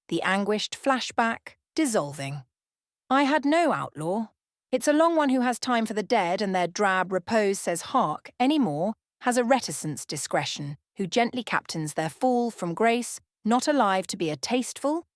the anguished flashback, dissolving. I had no outlaw. It's a long one who has time for the dead and their drab repose says hark anymore, has a reticence discretion, who gently captains their fall from grace, not alive to be a tasteful.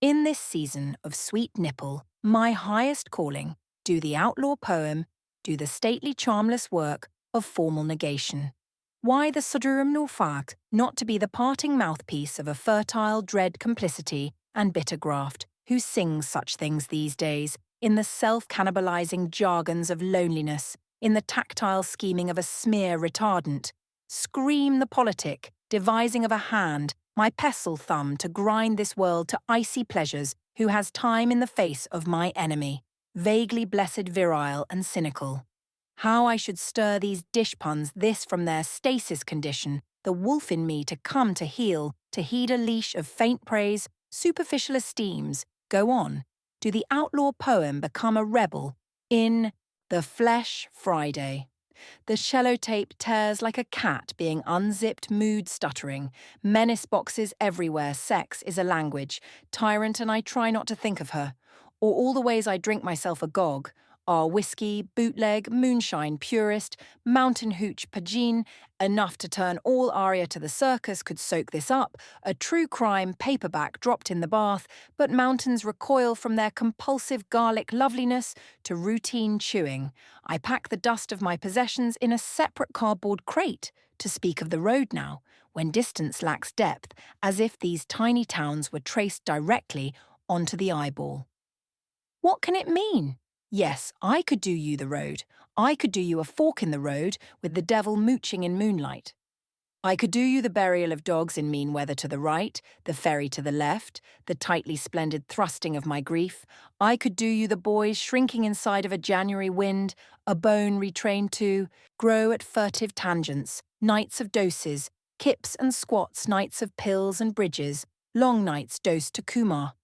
In this season of sweet nipple, my highest calling, do the outlaw poem, do the stately charmless work of formal negation. Why the Emotionalorphan not to be the parting mouthpiece of a fertile dread complicity and bitter graft, who sings such things these days, in the self-cannibalizing jargons of loneliness, in the tactile scheming of a smear retardant. Scream the politic, devising of a hand, my pestle thumb to grind this world to icy pleasures, who has time in the face of my enemy, vaguely blessed virile and cynical. How I should stir these dish puns this from their stasis condition, the wolf in me to come to heel, to heed a leash of faint praise, superficial esteems, go on. Do the outlaw poem become a rebel in The Flesh Friday? The cello tape tears like a cat being unzipped mood stuttering, menace boxes everywhere, sex is a language, tyrant and I try not to think of her, or all the ways I drink myself agog, are whiskey, bootleg, moonshine purist, mountain hooch pagine, enough to turn all aria to the circus could soak this up, a true crime paperback dropped in the bath, but mountains recoil from their compulsive garlic loveliness to routine chewing. I pack the dust of my possessions in a separate cardboard crate, to speak of the road now, when distance lacks depth, as if these tiny towns were traced directly onto the eyeball. What can it mean? Yes, I could do you the road. I could do you a fork in the road with the devil mooching in moonlight. I could do you the burial of dogs in mean weather to the right, the ferry to the left, the tightly splendid thrusting of my grief. I could do you the boys shrinking inside of a January wind, a bone retrained to grow at furtive tangents, nights of doses, kips and squats, nights of pills and bridges, long nights dosed to Kumar.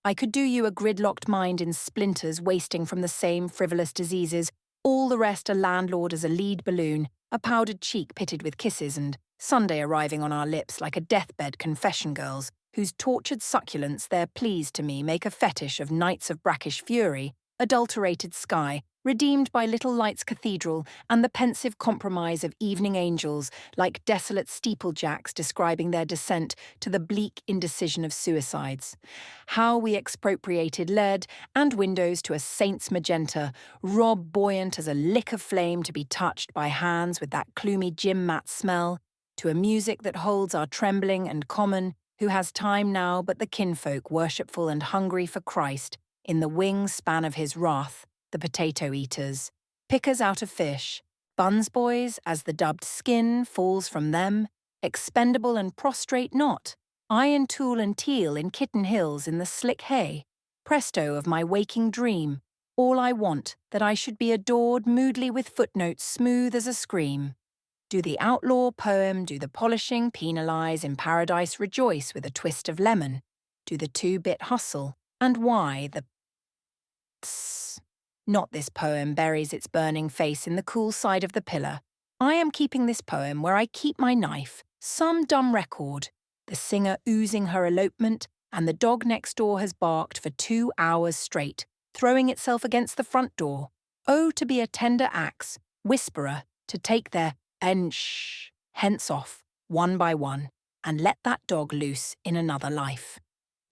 I could do you a gridlocked mind in splinters wasting from the same frivolous diseases, all the rest a landlord as a lead balloon, a powdered cheek pitted with kisses and Sunday arriving on our lips like a deathbed confession girl's, whose tortured succulence their pleas to me make a fetish of nights of brackish fury, adulterated sky, redeemed by Little Lights Cathedral and the pensive compromise of evening angels, like desolate steeplejacks describing their descent to the bleak indecision of suicides. How we expropriated lead and windows to a saint's magenta, rob buoyant as a lick of flame to be touched by hands with that gloomy gym mat smell, to a music that holds our trembling and common, who has time now but the kinfolk worshipful and hungry for Christ, in the wing span of his wrath, the potato eaters, pickers out of fish, buns boys as the dubbed skin falls from them, expendable and prostrate not, iron tool and teal in kitten hills in the slick hay, presto of my waking dream, all I want that I should be adored moodily with footnotes smooth as a scream. Do the outlaw poem, do the polishing penalize, in paradise rejoice with a twist of lemon, do the two-bit hustle, and why the not this poem buries its burning face in the cool side of the pillar. I am keeping this poem where I keep my knife, some dumb record, the singer oozing her elopement, and the dog next door has barked for 2 hours straight, throwing itself against the front door. Oh, to be a tender axe, whisperer, to take their shh hence off, one by one, and let that dog loose in another life.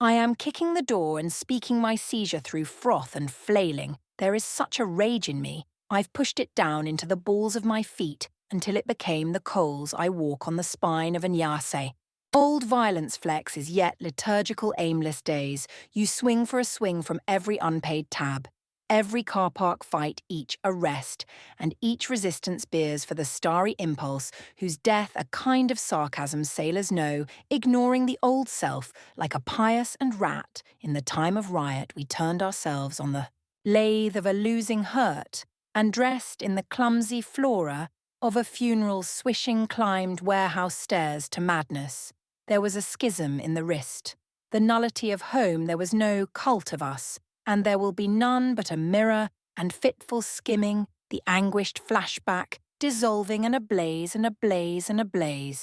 I am kicking the door and speaking my seizure through froth and flailing. There is such a rage in me, I've pushed it down into the balls of my feet until it became the coals I walk on the spine of a nyase. Old violence flex is yet liturgical aimless days. You swing for a swing from every unpaid tab. Every car park fight each arrest, and each resistance bears for the starry impulse whose death a kind of sarcasm sailors know, ignoring the old self like a pious and rat. In the time of riot we turned ourselves on the lathe of a losing hurt, and dressed in the clumsy flora of a funeral swishing climbed warehouse stairs to madness. There was a schism in the wrist. The nullity of home there was no cult of us, and there will be none but a mirror and fitful skimming, the anguished flashback, dissolving and ablaze and ablaze and ablaze.